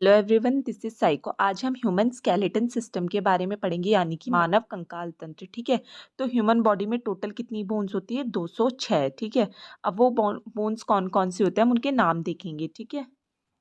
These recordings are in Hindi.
Hello everyone, this is psycho. आज हम ह्यूमन स्केलेटन सिस्टम के बारे में पढ़ेंगे, यानी कि मानव कंकाल तंत्र। ठीक है। तो ह्यूमन बॉडी में टोटल कितनी बोन्स होती है? 206। ठीक है। अब वो बोन्स कौन कौन से होते हैं, हम उनके नाम देखेंगे। ठीक है।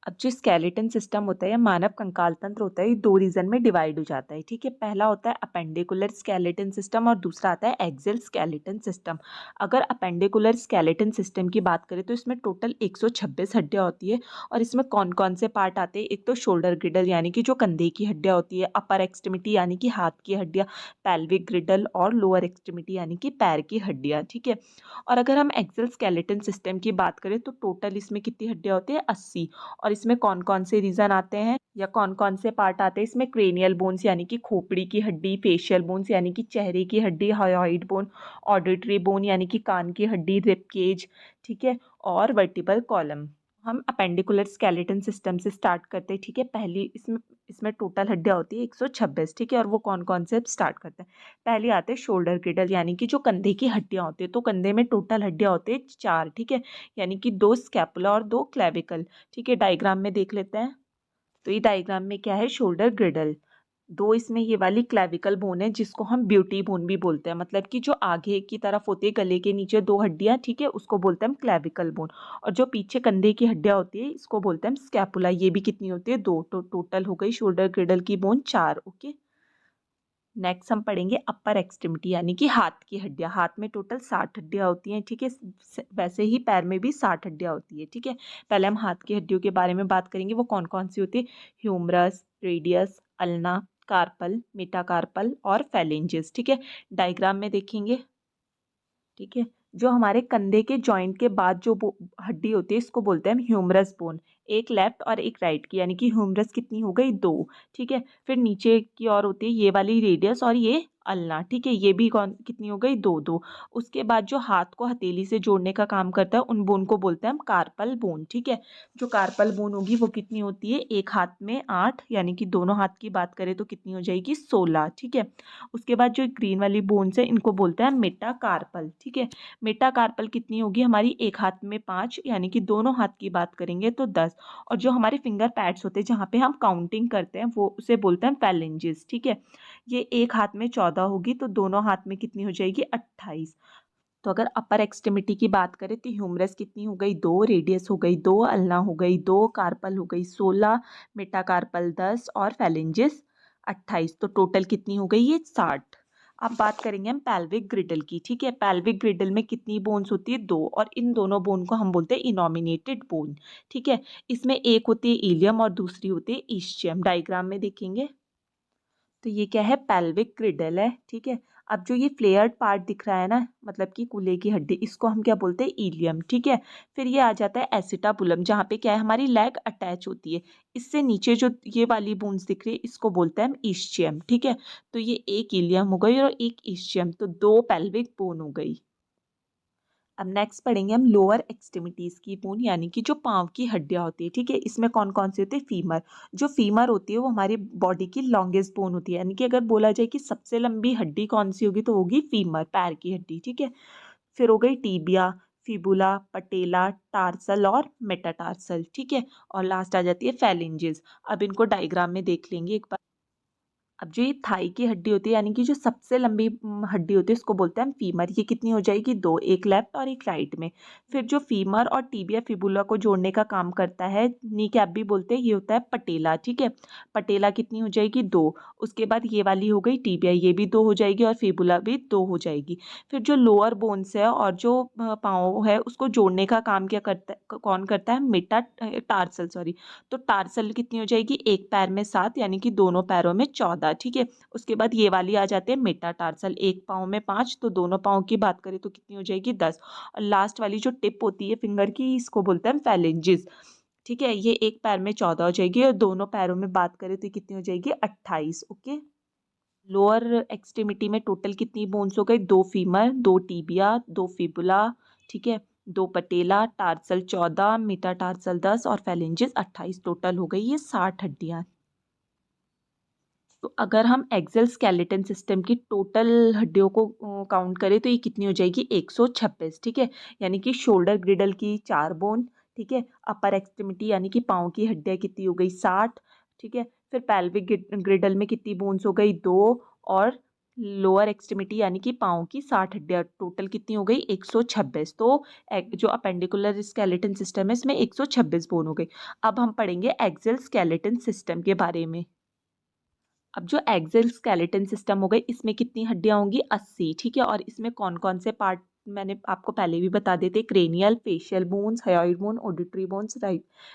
अब जो स्केलेटन सिस्टम होता है या मानव कंकाल तंत्र होता है, ये दो रीजन में डिवाइड हो जाता है। ठीक है। पहला होता है अपेंडिकुलर स्केलेटन सिस्टम और दूसरा आता है एक्सियल स्केलेटन सिस्टम। अगर अपेंडिकुलर स्केलेटन सिस्टम की बात करें तो इसमें टोटल 126 हड्डियां होती है। और इसमें कौन कौन से पार्ट आते हैं? एक तो शोल्डर ग्रिडल यानी कि जो कंधे की हड्डियां होती है, अपर एक्सट्रीमिटी यानी कि हाथ की हड्डियां, पेल्विक ग्रिडल और लोअर एक्सट्रीमिटी यानी कि पैर की हड्डियां। ठीक है। और अगर हम एक्सियल स्केलेटन सिस्टम की बात करें तो टोटल इसमें कितनी हड्डियां होती है? 80। और इसमें कौन कौन से रीजन आते हैं या कौन कौन से पार्ट आते हैं? इसमें क्रेनियल बोन्स यानी कि खोपड़ी की हड्डी, फेशियल बोन्स यानी कि चेहरे की हड्डी, हायोइड बोन, ऑडिटरी बोन यानी कि कान की हड्डी, रिब केज। ठीक है। और वर्टिब्रल कॉलम। हम अपेंडिकुलर स्केलेटन सिस्टम से स्टार्ट करते हैं। ठीक है। पहली इसमें इसमें टोटल हड्डियां होती है 126। ठीक है। और वो कौन कौन से स्टार्ट करते हैं? पहले आते हैं शोल्डर ग्रिडल यानी कि जो कंधे की हड्डियां होती है। तो कंधे में टोटल हड्डियां होती है 4। ठीक है। यानी कि 2 स्कैपुला और 2 क्लेविकल। ठीक है। डायग्राम में देख लेते हैं। तो ये डायग्राम में क्या है? शोल्डर ग्रिडल। दो इसमें ये वाली क्लेविकल बोन है जिसको हम ब्यूटी बोन भी बोलते हैं, मतलब कि जो आगे की तरफ होती है गले के नीचे 2 हड्डियां। ठीक है। उसको बोलते हैं हम क्लेविकल बोन। और जो पीछे कंधे की हड्डियां होती है इसको बोलते हैं हम स्कैपुला। ये भी कितनी होती है? 2। तो टोटल हो गई शोल्डर ग्रिडल की बोन 4। ओके। नेक्स्ट हम पढ़ेंगे अपर एक्सट्रीमिटी यानी कि हाथ की हड्डियां। हाथ में टोटल 60 हड्डियां होती हैं। ठीक है। वैसे ही पैर में भी 60 हड्डियां होती है। ठीक है। पहले हम हाथ की हड्डियों के बारे में बात करेंगे, वो कौन कौन सी होती है? Humerus, radius, ulna, carpal, metacarpal और फेलेंजेस। ठीक है। डायग्राम में देखेंगे। ठीक है। जो हमारे कंधे के जॉइंट के बाद जो हड्डी होती है इसको बोलते हैं हम ह्यूमरस बोन। एक लेफ्ट और एक राइट की, यानी कि ह्यूमरस कितनी हो गई? 2। ठीक है। फिर नीचे की ओर होती है ये वाली रेडियस और ये अल्ना। ठीक है। ये भी कौन कितनी हो गई? 2 2। उसके बाद जो हाथ को हथेली से जोड़ने का काम करता है उन बोन को बोलते हैं हम कार्पल बोन। ठीक है। जो कार्पल बोन होगी वो कितनी होती है? एक हाथ में 8, यानी कि दोनों हाथ की बात करें तो कितनी हो जाएगी? 16। ठीक है। उसके बाद जो ग्रीन वाली बोन्स है इनको बोलते हैं मेटाकार्पल। ठीक है। मेटाकार्पल कितनी होगी हमारी? एक हाथ में 5, यानी कि दोनों हाथ की बात करेंगे तो 10। और जो हमारे फिंगर पैड्स होते हैं जहाँ पे हम काउंटिंग करते हैं वो उसे बोलते हैं फैलेंजेस। ठीक है। ये एक हाथ में 14 होगी तो दोनों हाथ में कितनी हो जाएगी? 28। तो अगर अपर एक्सट्रीमिटी की बात करें तो ह्यूमरस कितनी हो गई? 2, रेडियस हो गई 2, अल्ना हो गई 2, कार्पल हो गई 16, मेटाकार्पल 10 और फैलेंजेस 28। तो टोटल कितनी हो गई? ये 60। अब बात करेंगे हम पेल्विक ग्रिडल की। ठीक है। पेल्विक ग्रिडल में कितनी बोन्स होती है? 2। और इन दोनों बोन को हम बोलते हैं इनोमिनेटेड बोन। ठीक है। इसमें एक होती है इलियम और दूसरी होती है इस्चियम। डायग्राम में देखेंगे तो ये क्या है? पेल्विक ग्रिडल है। ठीक है। अब जो ये फ्लेयर्ड पार्ट दिख रहा है ना, मतलब कि कूल्हे की हड्डी, इसको हम क्या बोलते हैं? इलियम। ठीक है। फिर ये आ जाता है एसिटाबुलम, जहाँ पे क्या है? हमारी लेग अटैच होती है। इससे नीचे जो ये वाली बोन्स दिख रही है इसको बोलते हैं हम इस्चियम। ठीक है। तो ये एक इलियम हो गई और एक इस्चियम, तो 2 पेल्विक बोन हो गई। अब नेक्स्ट पढ़ेंगे हम लोअर एक्सट्रीमिटीज की बोन, यानी कि जो पाँव की हड्डियां होती है। ठीक है। इसमें कौन कौन सी होती है? फीमर। जो फीमर होती है वो हमारी बॉडी की लॉन्गेस्ट बोन होती है, यानी कि अगर बोला जाए कि सबसे लंबी हड्डी कौन सी होगी तो होगी फीमर, पैर की हड्डी। ठीक है। फिर हो गई टीबिया, फिबुला, पटेला, टार्सल और मेटाटार्सल। ठीक है। और लास्ट आ जाती है फैलेंजेस। अब इनको डायग्राम में देख लेंगे एक बार। अब जो ये थाई की हड्डी होती है, यानी कि जो सबसे लंबी हड्डी होती है उसको बोलते हैं हम फीमर। ये कितनी हो जाएगी? 2, एक लेफ्ट और एक राइट में। फिर जो फीमर और टीबिया फिबुला को जोड़ने का काम करता है, नी कैप भी बोलते हैं, ये होता है पटेला। ठीक है। पटेला कितनी हो जाएगी? 2। उसके बाद ये वाली हो गई टीबिया, ये भी 2 हो जाएगी और फिबुला भी 2 हो जाएगी। फिर जो लोअर बोन्स है और जो पाँव है उसको जोड़ने का काम क्या करता है? कौन करता है? Meta tarsal, sorry. तो टार्सल कितनी हो जाएगी? एक पैर में 7, यानी कि दोनों पैरों में 14। ठीक है। उसके बाद ये वाली आ जाते हैं मेटाटार्सल, एक पाँव में 5, तो दोनों पाँव की बात करें तो कितनी हो जाएगी? 10। और लास्ट वाली जो टिप होती है फिंगर की इसको बोलते हैं फैलेंजेस। ठीक है। ये एक पैर में 14 हो जाएगी और दोनों पैरों में बात करें तो कितनी हो जाएगी? 28। ओके। लोअर एक्सट्रीमिटी में टोटल कितनी बोन्स हो गई? 2 फीमर, 2 टीबिया, 2 फिबुला। ठीक है। 2 पटेला, टार्सल 14, मेटाटार्सल 10 और फैलेंजेस 28। टोटल हो गई ये 60 हड्डियां। तो अगर हम एक्सेल स्केलेटन सिस्टम की टोटल हड्डियों को काउंट करें तो ये कितनी हो जाएगी? 126। ठीक है। यानी कि शोल्डर ग्रिडल की 4 बोन। ठीक है। अपर एक्सट्रीमिटी यानी कि पाँव की हड्डियाँ कितनी हो गई 60, ठीक है। फिर पेल्विक ग्रिडल में कितनी बोन्स हो गई 2, और लोअर एक्सट्रीमिटी यानी कि पाँव की 60 हड्डियाँ टोटल कितनी हो गई 126। तो जो अपेंडिकुलर स्केलेटन सिस्टम है इसमें 126 बोन हो गई। अब हम पढ़ेंगे एक्सियल स्केलेटन सिस्टम के बारे में। अब जो एक्सियल स्केलेटन सिस्टम हो गई इसमें कितनी हड्डियां होंगी 80, ठीक है। और इसमें कौन कौन से पार्ट मैंने आपको पहले भी बता देते, cranial, facial bones, hyoid bone, auditory bones,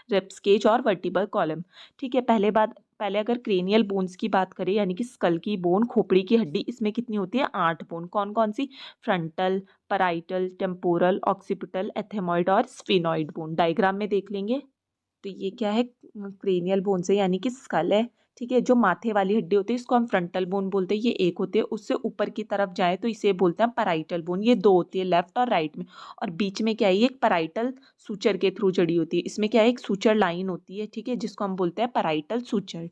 ribs cage और वर्टिब्रल कॉलम, ठीक है। पहले अगर क्रेनियल बोन्स की बात करें यानी कि स्कल की बोन, खोपड़ी की हड्डी, इसमें कितनी होती है 8 बोन। कौन कौन सी? Frontal, parietal, temporal, occipital, ethmoid और स्फिनॉइड बोन। डायग्राम में देख लेंगे। तो ये क्या है? क्रेनियल बोन से यानी कि स्कल है, ठीक है। जो माथे वाली हड्डी होती है इसको हम फ्रंटल बोन बोलते हैं, ये एक होती है। उससे ऊपर की तरफ जाए तो इसे बोलते हैं पैराइटल बोन, ये 2 होती है, लेफ्ट और राइट में। और बीच में क्या है? ये एक पैराइटल सूचर के थ्रू जड़ी होती है। इसमें क्या है? एक सूचर लाइन होती है, ठीक है, जिसको हम बोलते हैं पैराइटल सूचर।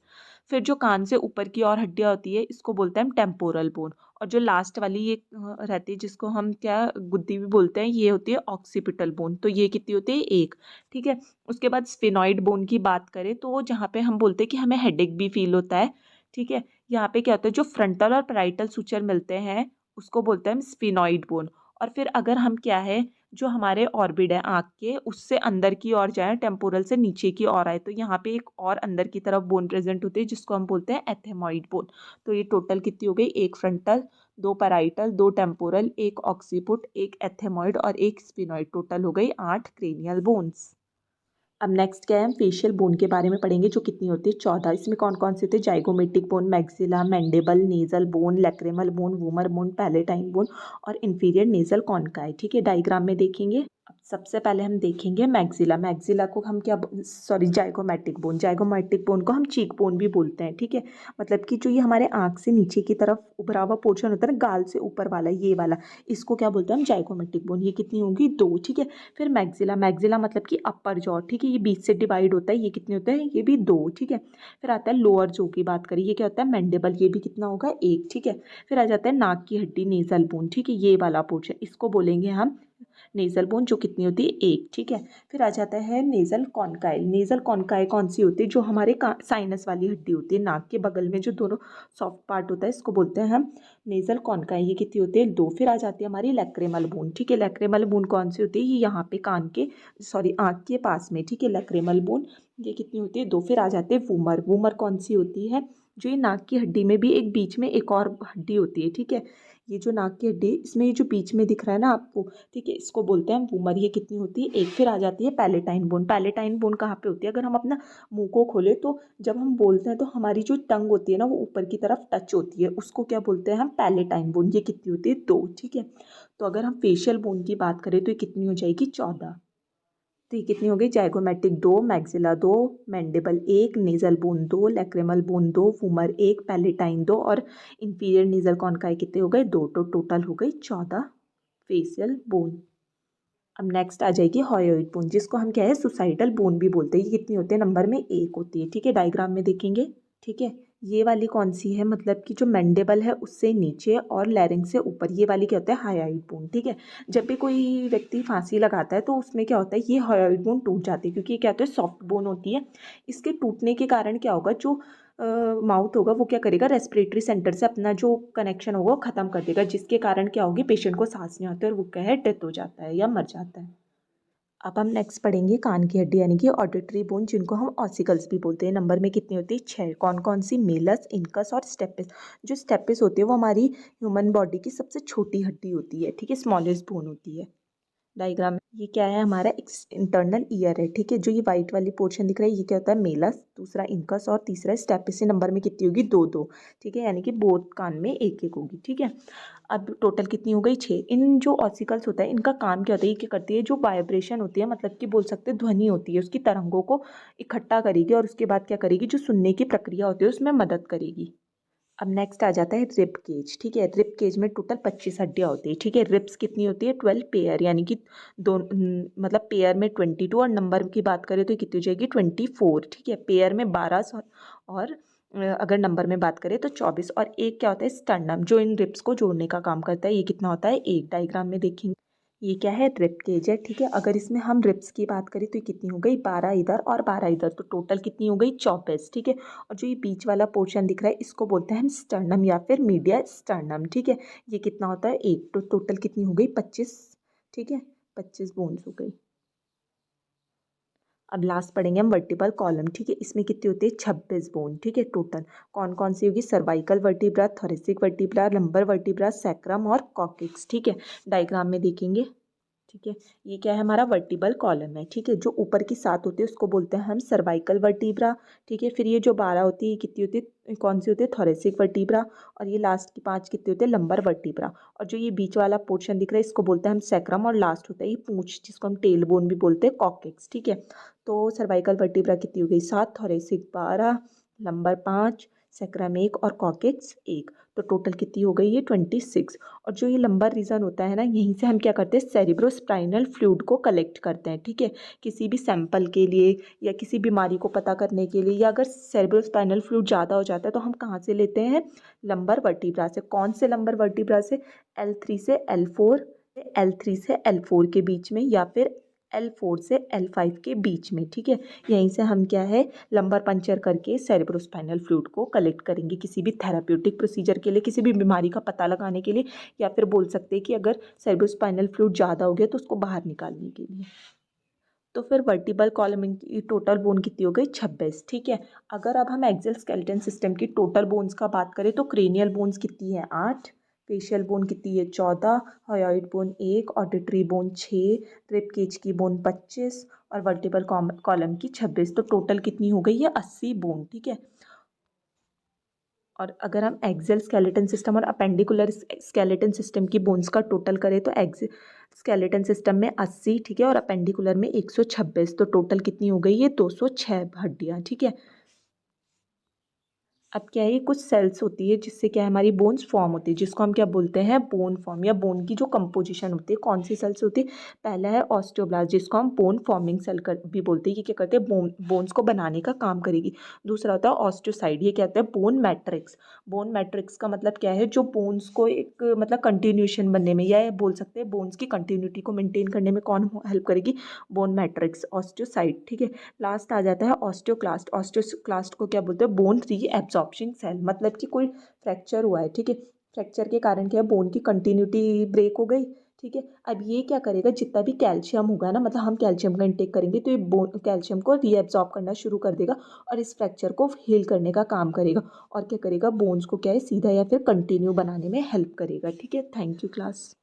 फिर जो कान से ऊपर की और हड्डियां होती है इसको बोलते हैं हम टेम्पोरल बोन। और जो लास्ट वाली ये रहती है जिसको हम क्या गुद्दी भी बोलते हैं, ये होती है ऑक्सीपिटल बोन। तो ये कितनी होती है 1, ठीक है। उसके बाद स्फिनॉइड बोन की बात करें तो जहाँ पे हम बोलते हैं कि हमें हेडेक भी फील होता है, ठीक है। यहाँ पे क्या होता है? जो फ्रंटल और पैराइटल सूचर मिलते हैं उसको बोलते हैं हम स्फिनॉइड बोन। और फिर अगर हम क्या है, जो हमारे ऑर्बिड है आँख के उससे अंदर की ओर जाए, टेम्पोरल से नीचे की ओर आए, तो यहाँ पे एक और अंदर की तरफ बोन प्रेजेंट होती है जिसको हम बोलते हैं एथेमॉइड बोन। तो ये टोटल कितनी हो गई? 1 frontal, 2 parietal, 2 temporal, 1 occiput, 1 ethmoid और 1 स्फिनॉइड। टोटल हो गई 8 क्रेनियल बोन्स। अब नेक्स्ट क्या है? हम फेशियल बोन के बारे में पढ़ेंगे, जो कितनी होती है 14। इसमें कौन कौन से होते हैं? Zygomatic bone, maxilla, mandible, nasal bone, lacrimal bone, vomer bone, palatine bone और इंफीरियर नेजल कॉन्काई, ठीक है। डायग्राम में देखेंगे। अब सबसे पहले हम देखेंगे मैक्सिला। मैक्सिला को हम क्या, sorry, zygomatic bone. Zygomatic bone को हम चीक बोन भी बोलते हैं, ठीक है। मतलब कि जो ये हमारे आँख से नीचे की तरफ उभरा हुआ पोर्शन होता है ना, गाल से ऊपर वाला, ये वाला, इसको क्या बोलते हैं हम? Zygomatic bone. ये कितनी होगी 2, ठीक है। फिर मैक्सिला, मैक्सिला मतलब कि अपर जॉ, ठीक है, ये बीच से डिवाइड होता है, ये कितने होता है? ये भी 2, ठीक है। फिर आता है लोअर जॉ की बात करें, ये क्या होता है? मैंडिबल, ये भी कितना होगा 1, ठीक है। फिर आ जाता है नाक की हड्डी, नेजल बोन, ठीक है, ये वाला पोर्शन, इसको बोलेंगे हम नेजल बोन, जो कितनी होती है 1, ठीक है। फिर आ जाता है नेजल कॉन्काइल। नेजल कॉन्काइल कौन सी होती है? जो हमारे साइनस वाली हड्डी होती है, नाक के बगल में जो दोनों सॉफ्ट पार्ट होता है इसको बोलते हैं हम नेजल कॉन्काई। ये कितनी होती है 2। फिर आ जाती है हमारी लैक्रिमल बोन, ठीक है। लैक्रिमल बोन कौन सी होती है? ये यहाँ पे कान के, सॉरी, आँख के पास में, ठीक है, लैक्रिमल बोन। ये कितनी होती है 2। फिर आ जाते हैं वूमर। वूमर कौन सी होती है? जो ये नाक की हड्डी में भी एक बीच में एक और हड्डी होती है, ठीक है। ये जो नाक की हड्डी, इसमें ये जो बीच में दिख रहा है ना आपको, ठीक है, इसको बोलते हैं वूमर। ये कितनी होती है 1। फिर आ जाती है पैलेटाइन बोन। पैलेटाइन बोन कहाँ पे होती है? अगर हम अपना मुंह को खोले तो जब हम बोलते हैं तो हमारी जो टंग होती है ना वो ऊपर की तरफ टच होती है, उसको क्या बोलते हैं हम? Palatine bone. ये कितनी होती है 2, ठीक है। तो अगर हम फेशियल बोन की बात करें तो ये कितनी हो जाएगी 14। तो ये कितनी हो गई? Zygomatic 2, maxilla 2, mandible 1, nasal bone 2, lacrimal bone 2, vomer 1, palatine 2 और इंफीरियर नेजल कॉन्काई कितने हो गए 2। तो टोटल हो गई 14 फेशियल बोन। अब नेक्स्ट आ जाएगी हायोइड बोन, जिसको हम क्या है सुसाइडल बोन भी बोलते हैं। ये कितनी होती है? नंबर में 1 होती है, ठीक है। डायग्राम में देखेंगे, ठीक है। ये वाली कौन सी है? मतलब कि जो मैंडिबल है उससे नीचे और लैरिंग से ऊपर, ये वाली क्या होता है? हायोइड बोन, ठीक है। जब भी कोई व्यक्ति फांसी लगाता है तो उसमें क्या होता है? ये हायोइड बोन टूट जाती है, क्योंकि ये क्या होता है? सॉफ्ट बोन होती है। इसके टूटने के कारण क्या होगा? जो माउथ होगा वो क्या करेगा? रेस्पिरेटरी सेंटर से अपना जो कनेक्शन होगा वो ख़त्म कर देगा, जिसके कारण क्या होगी? पेशेंट को सांस नहीं आती और वो क्या है? डेथ हो जाता है या मर जाता है। अब हम नेक्स्ट पढ़ेंगे कान की हड्डी यानी कि ऑडिटरी बोन, जिनको हम ऑसिकल्स भी बोलते हैं। नंबर में कितनी होती है 6। कौन कौन सी? मेलस, इनकस और स्टेपिस। जो स्टेपिस होती है वो हमारी ह्यूमन बॉडी की सबसे छोटी हड्डी होती है, ठीक है, स्मॉलेस्ट बोन होती है। डायग्राम में ये क्या है? हमारा इंटरनल ईयर है, ठीक है। जो ये वाइट वाली पोर्शन दिख रहा है ये क्या होता है? मेलस, दूसरा इनकस और तीसरा स्टेपिस। नंबर में कितनी होगी 2 2, ठीक है, यानी कि बोथ कान में एक एक होगी, ठीक है। अब टोटल कितनी हो गई 6। इन जो ऑसिकल्स होता है इनका काम क्या होता है? ये क्या करती है? जो वाइब्रेशन होती है, मतलब कि बोल सकते हैं ध्वनि होती है, उसकी तरंगों को इकट्ठा करेगी और उसके बाद क्या करेगी? जो सुनने की प्रक्रिया होती है उसमें मदद करेगी। अब नेक्स्ट आ जाता है रिब केज, ठीक है। रिब केज में टोटल 25 हड्डियाँ होती है, ठीक है। रिब्स कितनी होती है? 12 पेयर, यानी कि दो मतलब पेयर में 22 और नंबर की बात करें तो कितनी हो जाएगी 24, ठीक है। पेयर में 12 और अगर नंबर में बात करें तो 24। और एक क्या होता है? स्टर्नम, जो इन रिब्स को जोड़ने का काम करता है, ये कितना होता है 1। डायग्राम में देखेंगे, ये क्या है, रिब केज है, ठीक है। अगर इसमें हम रिब्स की बात करें तो ये कितनी हो गई, 12 इधर और 12 इधर, तो टोटल कितनी हो गई, 24, ठीक है। और जो ये बीच वाला पोर्शन दिख रहा है इसको बोलते हैं हम स्टर्नम या फिर मीडिया स्टर्नम, ठीक है। ये कितना होता है, एक, तो टोटल कितनी हो गई, 25, ठीक है, 25 बोन्स हो गई। अब लास्ट पढ़ेंगे हम वर्टिब्रल कॉलम, ठीक है। इसमें कितनी होती है, 26 बोन, ठीक है टोटल। कौन कौन सी होगी, cervical vertebra, thoracic vertebra, lumbar vertebra, sacrum और कॉक्सिक्स, ठीक है। डायग्राम में देखेंगे, ठीक है। ये क्या है, हमारा वर्टिबल कॉलम है, ठीक है। जो ऊपर की 7 होती है उसको बोलते हैं हम सर्वाइकल वर्टिब्रा, ठीक है। फिर ये जो 12 होती है कितनी होती है, कौन सी होती है, थोरेसिक वर्टिब्रा। और ये लास्ट की 5 कितनी होती है, लंबर वर्टिब्रा। और जो ये बीच वाला पोर्शन दिख रहा है इसको बोलते हैं हम सैक्रम, और लास्ट होता है ये पूंछ जिसको हम टेल बोन भी बोलते हैं, कॉक्सिक्स, ठीक है। तो सर्वाइकल वर्टिब्रा कितनी हो गई, 7, थोरेसिक 12, लंबर 5, सैक्रम 1 और कॉक्सिक्स 1, तो टोटल कितनी हो गई, ये 26। और जो ये लंबर रीजन होता है ना, यहीं से हम क्या करते हैं, सेरिब्रोस्पाइनल फ्लूइड को कलेक्ट करते हैं, ठीक है। किसी भी सैंपल के लिए या किसी बीमारी को पता करने के लिए, या अगर सेरिब्रोस्पाइनल फ्लूइड ज़्यादा हो जाता है तो हम कहाँ से लेते हैं, लंबर वर्टिब्रा से। कौन से लंबर वर्टिब्रा से, L3 से L4, L3 से L4 के बीच में, या फिर L4 से L5 के बीच में, ठीक है। यहीं से हम क्या है, लंबर पंचर करके सेरेब्रोस्पाइनल फ्लूइड को कलेक्ट करेंगे किसी भी थेराप्यूटिक प्रोसीजर के लिए, किसी भी बीमारी का पता लगाने के लिए, या फिर बोल सकते हैं कि अगर सेरेब्रोस्पाइनल फ्लूइड ज़्यादा हो गया तो उसको बाहर निकालने के लिए। तो फिर वर्टिबल कॉलम की टोटल बोन कितनी हो गई, 26, ठीक है। अगर अब हम एक्सियल स्केलेटन सिस्टम की टोटल बोन्स का बात करें तो क्रेनियल बोन्स कितनी है, 8, फेशियल बोन कितनी है, 14, hyoid bone 1, auditory bone 6, rib cage की बोन 25 और वर्टिबल कॉलम की 26, तो टोटल कितनी हो गई है, 80 बोन, ठीक है। और अगर हम एक्सियल स्केलेटन सिस्टम और अपेंडिकुलर स्केलेटन सिस्टम की बोन्स का टोटल करें तो एक्सियल स्केलेटन सिस्टम में 80, ठीक है, और अपेंडिकुलर में 126, तो टोटल कितनी हो गई है, 206 हड्डियाँ, ठीक है। अब क्या है, ये कुछ सेल्स होती है जिससे क्या है, हमारी बोन्स फॉर्म होती है, जिसको हम क्या बोलते हैं, बोन फॉर्म, या बोन की जो कंपोजिशन होती है, कौन सी सेल्स होती है। पहला है ऑस्टियोब्लास्ट जिसको हम बोन फॉर्मिंग सेल भी बोलते हैं, ये क्या करते हैं, बोन्स को बनाने का काम करेगी। दूसरा होता है ऑस्टियोसाइड, ये क्या होता है, बोन मैट्रिक्स। बोन मैट्रिक्स का मतलब क्या है, जो बोन्स को एक मतलब कंटिन्यूशन बनने में, या बोल सकते हैं बोन्स की कंटिन्यूटी को मेंटेन करने में कौन हेल्प करेगी, बोन मैट्रिक्स, ऑस्टियोसाइड, ठीक है। लास्ट आ जाता है ऑस्टियोक्लास्ट। ऑस्टियोक्लास्ट को क्या बोलते हैं, बोन रीएब्जॉर्प्शन सेल, मतलब कि कोई फ्रैक्चर हुआ है, ठीक है। फ्रैक्चर के कारण क्या है, बोन की कंटिन्यूटी ब्रेक हो गई, ठीक है। अब ये क्या करेगा, जितना भी कैल्शियम होगा ना, मतलब हम कैल्शियम का इंटेक करेंगे तो ये बोन कैल्शियम को रीएब्जॉर्ब करना शुरू कर देगा और इस फ्रैक्चर को हील करने का काम करेगा, और क्या करेगा, बोन्स को क्या है, सीधा या फिर कंटिन्यू बनाने में हेल्प करेगा, ठीक है। Thank you class.